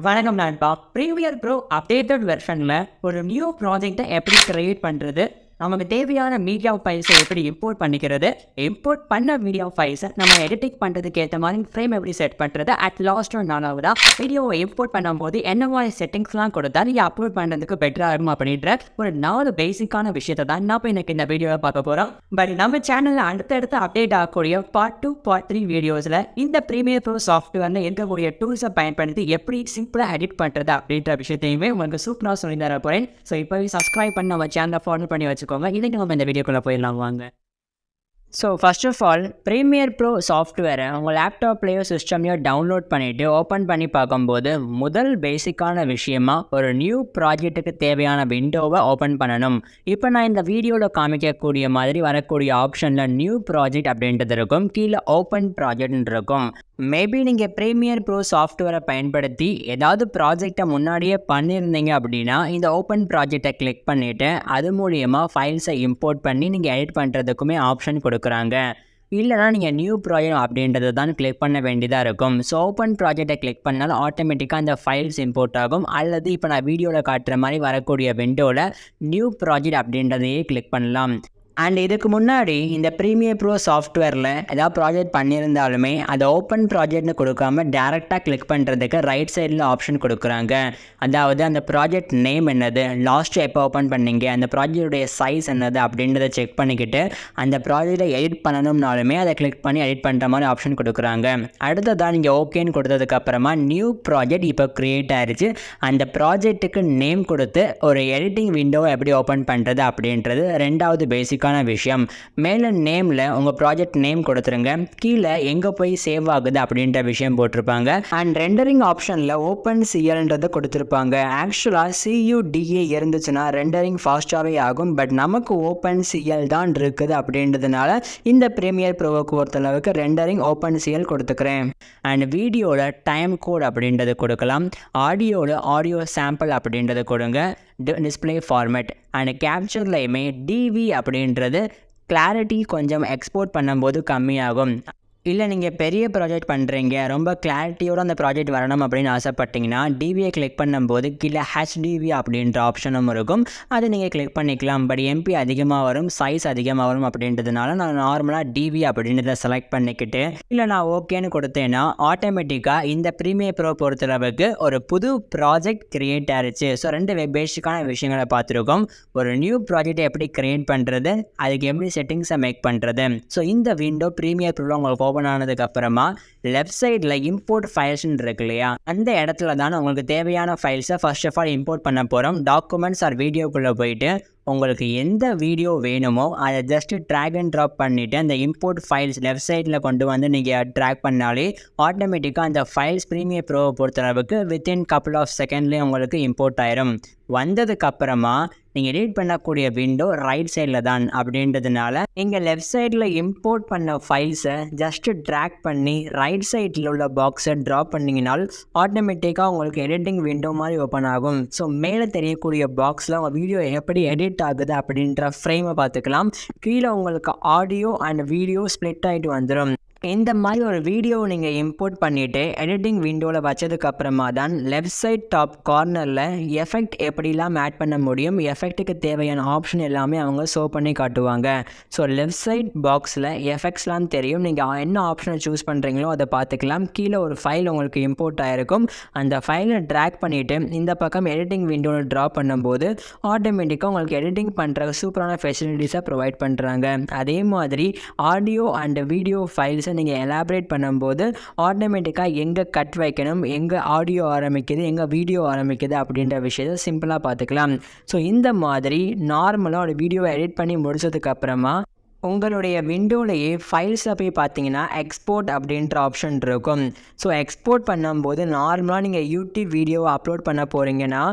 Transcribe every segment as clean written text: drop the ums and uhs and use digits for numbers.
வணக்கம் நண்பா. Premiere Pro updated வெர்ஷனில் ஒரு நியூ ப்ராஜெக்டை எப்படி கிரியேட் பண்ணுறது, நமக்கு தேவையான மீடியா ஃபைல்ஸை எப்படி இம்போர்ட் பண்ணிக்கிறது, இம்போர்ட் பண்ண மீடியா ஃபைல்ஸை நம்ம எடிட்டிங் பண்ணுறதுக்கு ஏற்ற மாதிரி ஃப்ரேம் எப்படி செட் பண்ணுறது, அட் லாஸ்ட்டு நானாவதா வீடியோவை இம்போர்ட் பண்ணும்போது என்ன மாதிரி செட்டிங்ஸ்லாம் கொடுத்தா நீங்கள் அப்லோட் பண்ணுறதுக்கு பெட்டராக இருக்கும் அப்படின்ற ஒரு 4 பேசிக்கான விஷயத்தை தான் நான் இப்போ எனக்கு இந்த வீடியோவை பார்க்க போகிறோம். பட் நம்ம சேனலில் அடுத்தடுத்து அப்டேட் ஆகக்கூடிய பார்ட் 2 பார்ட் 3 வீடியோஸில் இந்த ப்ரீமியர் ப்ரோ சாஃப்ட்வேரில் இருக்கக்கூடிய டூல்ஸை பயன்படுத்தி எப்படி சிம்பிளாக எடிட் பண்ணுறது அப்படின்ற விஷயத்தையுமே உங்களுக்கு சூப்பராக சொல்லி தர போகிறேன். ஸோ இப்போவே சப்ஸ்கிரைப் பண்ணி நம்ம சேனலை ஃபாலோ பண்ணி வச்சுக்கோங்க. இதுக்கு நம்ம இந்த வீடியோக்குள்ளே போயிடலாம் வாங்க. So first of all premiere pro சாஃப்ட்வேரை உங்கள் லேப்டாப்லேயோ சிஸ்டம்லையோ டவுன்லோட் பண்ணிவிட்டு ஓப்பன் பண்ணி பார்க்கும்போது முதல் பேசிக்கான விஷயமா ஒரு நியூ ப்ராஜெக்ட்டுக்கு தேவையான விண்டோவை ஓப்பன் பண்ணணும். இப்போ நான் இந்த வீடியோவில் காமிக்கக்கூடிய மாதிரி வரக்கூடிய ஆப்ஷனில் நியூ ப்ராஜெக்ட் அப்படின்றது இருக்கும், கீழே ஓப்பன் ப்ராஜெக்ட்னு இருக்கும். மேபி நீங்கள் ப்ரீமியர் ப்ரோ சாஃப்ட்வேரை பயன்படுத்தி ஏதாவது ப்ராஜெக்டை முன்னாடியே பண்ணியிருந்தீங்க அப்படின்னா இந்த ஓப்பன் ப்ராஜெக்டை கிளிக் பண்ணிவிட்டு அது மூலியமாக ஃபைல்ஸை இம்போர்ட் பண்ணி நீங்கள் எடிட் பண்ணுறதுக்குமே ஆப்ஷன் கொடுக்குறாங்க. இல்லைனா நீங்கள் நியூ ப்ராஜெக்ட் அப்படின்றது தான் கிளிக் பண்ண வேண்டியதாக இருக்கும். ஸோ ஓப்பன் ப்ராஜெக்டை கிளிக் பண்ணால் ஆட்டோமேட்டிக்காக அந்த ஃபைல்ஸ் இம்போர்ட் ஆகும். அல்லது இப்போ நான் வீடியோவில் காட்டுற மாதிரி வரக்கூடிய விண்டோவில் நியூ ப்ராஜெக்ட் அப்படின்றதையே கிளிக் பண்ணலாம். அண்ட் இதுக்கு முன்னாடி இந்த ப்ரீமியர் ப்ரோ சாஃப்ட்வேரில் ஏதாவது ப்ராஜெக்ட் பண்ணியிருந்தாலுமே அதை ஓப்பன் ப்ராஜெக்ட்னு கொடுக்காம டேரெக்டாக கிளிக் பண்ணுறதுக்கு ரைட் சைடில் ஆப்ஷன் கொடுக்குறாங்க. அதாவது அந்த ப்ராஜெக்ட் நேம் என்னது, லாஸ்ட் எப்போ ஓப்பன் பண்ணீங்க, அந்த ப்ராஜெக்டுடைய சைஸ் என்னது அப்படின்றத செக் பண்ணிக்கிட்டு அந்த ப்ராஜெக்டை எடிட் பண்ணணும்னாலுமே அதை கிளிக் பண்ணி எடிட் பண்ணுற மாதிரி ஆப்ஷன் கொடுக்குறாங்க. அடுத்ததான் நீங்கள் ஓகேன்னு கொடுத்ததுக்கப்புறமா நியூ ப்ராஜெக்ட் இப்போ க்ரியேட் ஆகிடுச்சு. அந்த ப்ராஜெக்ட்டுக்கு நேம் கொடுத்து ஒரு எடிட்டிங் விண்டோவை எப்படி ஓப்பன் பண்ணுறது அப்படின்றது ரெண்டாவது பேசிக்கான விஷயம். மேலே நேமில் உங்கள் ப்ராஜெக்ட் நேம் கொடுத்துருங்க, கீழே எங்கே போய் சேவ் ஆகுது அப்படின்ற விஷயம் போட்டிருப்பாங்க. அண்ட் ரெண்டரிங் ஆப்ஷனில் ஓப்பன் சிஎல்ன்றதை கொடுத்துருப்பாங்க. ஆக்சுவலாக CUDA இருந்துச்சுன்னா ரெண்டரிங் ஃபாஸ்ட்டாகவே ஆகும். பட் நமக்கு ஓப்பன் சிஎல் தான் இருக்குது அப்படின்றதுனால இந்த ப்ரீமியர் ப்ரோவுக்கு பொறுத்தளவுக்கு ரெண்டரிங் ஓப்பன் சிஎல் கொடுத்துக்கிறேன். அண்ட் வீடியோவில் டைம் கோட் அப்படின்றது கொடுக்கலாம், ஆடியோவில் ஆடியோ சாம்பிள் அப்படின்றது கொடுங்க, டிஸ்பிளே ஃபார்மேட். அண்ட் கேப்சர்லையுமே டிவி அப்படின்றது கிளாரிட்டி கொஞ்சம் எக்ஸ்போர்ட் பண்ணும்போது கம்மியாகும். இல்லை நீங்கள் பெரிய ப்ராஜெக்ட் பண்ணுறீங்க, ரொம்ப கிளாரிட்டியோடு அந்த ப்ராஜெக்ட் வரணும் அப்படின்னு ஆசைப்பட்டீங்கன்னா டிவியை கிளிக் பண்ணும்போது கீழே HDV அப்படின்ற ஆப்ஷனும் இருக்கும், அது நீங்கள் கிளிக் பண்ணிக்கலாம். பட் MP அதிகமாக வரும், சைஸ் அதிகமாக வரும் அப்படின்றதுனால நான் நார்மலாக டிவி அப்படின்றத செலக்ட் பண்ணிக்கிட்டு இல்லை நான் ஓகேன்னு கொடுத்தேன்னா ஆட்டோமேட்டிக்காக இந்த ப்ரீமியர் ப்ரோ பொறுத்தளவுக்கு ஒரு புது ப்ராஜெக்ட் க்ரியேட் ஆகிடுச்சு. ஸோ ரெண்டு பேசிக்கான விஷயங்களை பார்த்துருக்கோம். ஒரு நியூ ப்ராஜெக்டை எப்படி க்ரியேட் பண்ணுறது, அதுக்கு எப்படி செட்டிங்ஸை மேக் பண்ணுறது. ஸோ இந்த விண்டோ ப்ரீமியர் ப்ரோ உங்களுக்கு ஓப்பன் ஆனதுக்கு அப்புறமா லெஃப்ட் சைடில் இம்போர்ட் ஃபைல்ஸ்ன்னு இருக்கு இல்லையா, அந்த இடத்துல தான் உங்களுக்கு தேவையான ஃபைல்ஸை ஃபர்ஸ்ட் ஆஃப் ஆல் இம்போர்ட் பண்ண போகிறோம். டாக்குமெண்ட்ஸ் ஆர் வீடியோக்குள்ளே போயிட்டு உங்களுக்கு எந்த வீடியோ வேணுமோ அதை ஜஸ்ட் ட்ராக் அண்ட் ட்ராப் பண்ணிவிட்டு அந்த இம்போர்ட் ஃபைல்ஸ் லெஃப்ட் சைடில் கொண்டு வந்து நீங்கள் ட்ராக் பண்ணாலே ஆட்டோமேட்டிக்காக அந்த ஃபைல்ஸ் ப்ரீமியர் ப்ரோவை பொறுத்தளவுக்கு வித்தின் கப்புள் ஆஃப் செகண்ட்லேயே உங்களுக்கு இம்போர்ட் ஆயிரும். வந்ததுக்கப்புறமா நீங்கள் எடிட் பண்ணக்கூடிய விண்டோ ரைட் சைடில் தான் அப்படின்றதுனால நீங்கள் லெஃப்ட் சைடில் இம்போர்ட் பண்ண ஃபைல்ஸை ஜஸ்ட்டு ட்ராக் பண்ணி ரைட் சைடில் உள்ள பாக்ஸை ட்ராப் பண்ணிங்கனால் ஆட்டோமேட்டிக்காக உங்களுக்கு எடிட்டிங் விண்டோ மாதிரி ஓப்பன் ஆகும். ஸோ மேலே தெரியக்கூடிய பாக்ஸில் உங்கள் வீடியோ எப்படி எடிட் ஆகுது அப்படின்ற ஃப்ரேமை பார்த்துக்கலாம். கீழே உங்களுக்கு ஆடியோ அண்ட் வீடியோ ஸ்ப்ளிட் ஆகிட்டு வந்துடும். இந்த மாதிரி ஒரு வீடியோ நீங்கள் இம்போர்ட் பண்ணிவிட்டு எடிட்டிங் விண்டோவில் வச்சதுக்கப்புறமா தான் லெஃப்ட் சைட் டாப் கார்னரில் எஃபெக்ட் எப்படிலாம் ஆட் பண்ண முடியும், எஃபெக்ட்டுக்கு தேவையான ஆப்ஷன் எல்லாமே அவங்க ஷோ பண்ணி காட்டுவாங்க. ஸோ லெஃப்ட் சைட் பாக்ஸில் எஃபெக்ட்ஸ்லாம் தெரியும், நீங்கள் என்ன ஆப்ஷனை சூஸ் பண்ணுறீங்களோ அதை பார்த்துக்கலாம். கீழே ஒரு ஃபைல் உங்களுக்கு இம்போர்ட் ஆகிருக்கும், அந்த ஃபைலை ட்ராக் பண்ணிவிட்டு இந்த பக்கம் எடிட்டிங் விண்டோவில் ட்ரா பண்ணும்போது ஆட்டோமேட்டிக்காக உங்களுக்கு எடிட்டிங் பண்ணுற சூப்பரான ஃபெசிலிட்டிஸை ப்ரொவைட் பண்ணுறாங்க. அதே மாதிரி ஆடியோ அண்ட் வீடியோ ஃபைல்ஸ் நீங்கள் எலாபரேட் பண்ணும்போது ஆட்டோமேட்டிக்காக எங்கே கட் வைக்கணும், எங்கே ஆடியோ ஆரம்பிக்குது, எங்கே வீடியோ ஆரம்பிக்குது அப்படின்ற விஷயத்தை சிம்பிளாக பார்த்துக்கலாம். ஸோ இந்த மாதிரி நார்மலாக ஒரு வீடியோவை எடிட் பண்ணி முடிச்சதுக்கப்புறமா உங்களுடைய விண்டோலையே ஃபைல்ஸை போய் பார்த்தீங்கன்னா எக்ஸ்போர்ட் அப்படின்ற ஆப்ஷன் இருக்கும். ஸோ எக்ஸ்போர்ட் பண்ணும்போது நார்மலாக நீங்கள் யூடியூப் வீடியோவை அப்லோட் பண்ண போகிறீங்கன்னா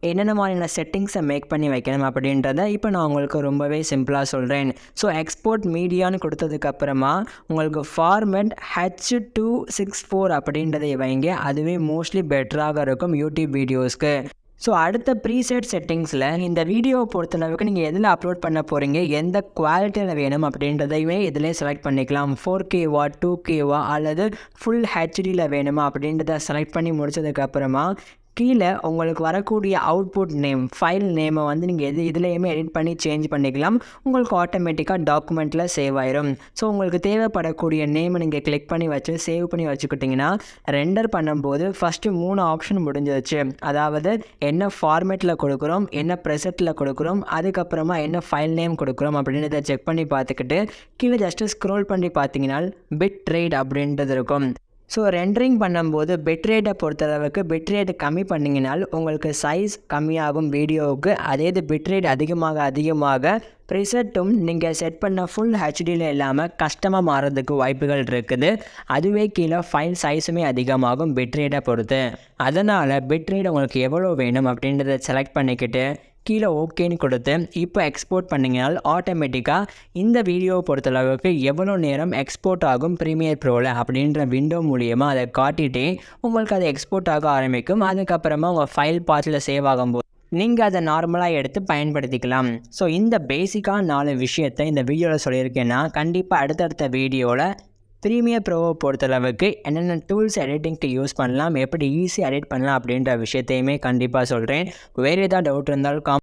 என்னென்ன மாதிரியான செட்டிங்ஸை மேக் பண்ணி வைக்கணும் அப்படின்றத இப்போ நான் உங்களுக்கு ரொம்பவே சிம்பிளாக சொல்கிறேன். ஸோ எக்ஸ்போர்ட் மீடியான்னு கொடுத்ததுக்கப்புறமா உங்களுக்கு ஃபார்மேட் H264 அப்படின்றதை வைங்க, அதுவே மோஸ்ட்லி பெட்டராக இருக்கும் யூடியூப் வீடியோஸ்க்கு. ஸோ அடுத்த ப்ரீசெட் செட்டிங்ஸில் இந்த வீடியோவை பொறுத்தளவுக்கு நீங்கள் எதில் அப்லோட் பண்ண போகிறீங்க, எந்த குவாலிட்டியில் வேணும் அப்படின்றதையுமே இதிலே செலக்ட் பண்ணிக்கலாம். 4Kவா 2Kவா அல்லது ஃபுல் ஹெச்டியில் வேணுமா அப்படின்றத செலக்ட் பண்ணி முடிச்சதுக்கப்புறமா கீழே உங்களுக்கு வரக்கூடிய அவுட்புட் நேம், ஃபைல் நேமை வந்து நீங்கள் இதுலேயுமே எடிட் பண்ணி சேஞ்ச் பண்ணிக்கலாம். உங்களுக்கு ஆட்டோமேட்டிக்காக டாக்குமெண்ட்டில் சேவ் ஆயிரும். ஸோ உங்களுக்கு தேவைப்படக்கூடிய நேமை நீங்கள் கிளிக் பண்ணி வச்சு சேவ் பண்ணி வச்சுக்கிட்டிங்கன்னா ரெண்டர் பண்ணும்போது ஃபஸ்ட்டு 3 ஆப்ஷன் முடிஞ்சிருச்சு. அதாவது என்ன ஃபார்மேட்டில் கொடுக்குறோம், என்ன ப்ரெசெட்டில் கொடுக்குறோம், அதுக்கப்புறமா என்ன ஃபைல் நேம் கொடுக்குறோம் அப்படின்றத செக் பண்ணி பார்த்துக்கிட்டு கீழே ஜஸ்ட்டு ஸ்க்ரோல் பண்ணி பார்த்தீங்கன்னா பிட் ரேட் அப்படின்றது இருக்கும். ஸோ ரெண்டரிங் பண்ணும்போது பிட் ரேட்டை பொறுத்தளவுக்கு பிட் ரேட்டு கம்மி பண்ணிங்கனால் உங்களுக்கு சைஸ் கம்மியாகும் வீடியோவுக்கு. அதே இது பிட் ரேட் அதிகமாக ப்ரிசெட்டும் நீங்கள் செட் பண்ண ஃபுல் ஹெச்டியில் இல்லாமல் கஷ்டமாக மாறதுக்கு வாய்ப்புகள் இருக்குது. அதுவே கீழே ஃபைல் சைஸுமே அதிகமாகும் பிட் ரேட்டை பொறுத்து. அதனால் பிட் ரேட் உங்களுக்கு எவ்வளோ வேணும் அப்படின்றத செலக்ட் பண்ணிக்கிட்டு கீழே ஓகேன்னு கொடுத்து இப்போ எக்ஸ்போர்ட் பண்ணிங்கனால் ஆட்டோமேட்டிக்காக இந்த வீடியோவை பொறுத்தளவுக்கு எவ்வளோ நேரம் எக்ஸ்போர்ட் ஆகும் ப்ரீமியர் ப்ரோவில் அப்படின்ற விண்டோ மூலியமாக அதை காட்டிகிட்டே உங்களுக்கு அது எக்ஸ்போர்ட் ஆக ஆரம்பிக்கும். அதுக்கப்புறமா உங்கள் ஃபைல் பாத்தில் சேவ் ஆகும்போது நீங்கள் அதை நார்மலாக எடுத்து பயன்படுத்திக்கலாம். ஸோ இந்த பேசிக்கான 4 விஷயத்தை இந்த வீடியோவில் சொல்லியிருக்கேன்னா கண்டிப்பாக அடுத்தடுத்த வீடியோவில் ப்ரீமியர் ப்ரோவை பொறுத்தளவுக்கு என்னென்ன டூல்ஸ் எடிட்டிங்க்கு யூஸ் பண்ணலாம், எப்படி ஈஸி எடிட் பண்ணலாம் அப்படின்ற விஷயத்தையுமே கண்டிப்பாக சொல்கிறேன். வேறு ஏதாவது டவுட் இருந்தாலும்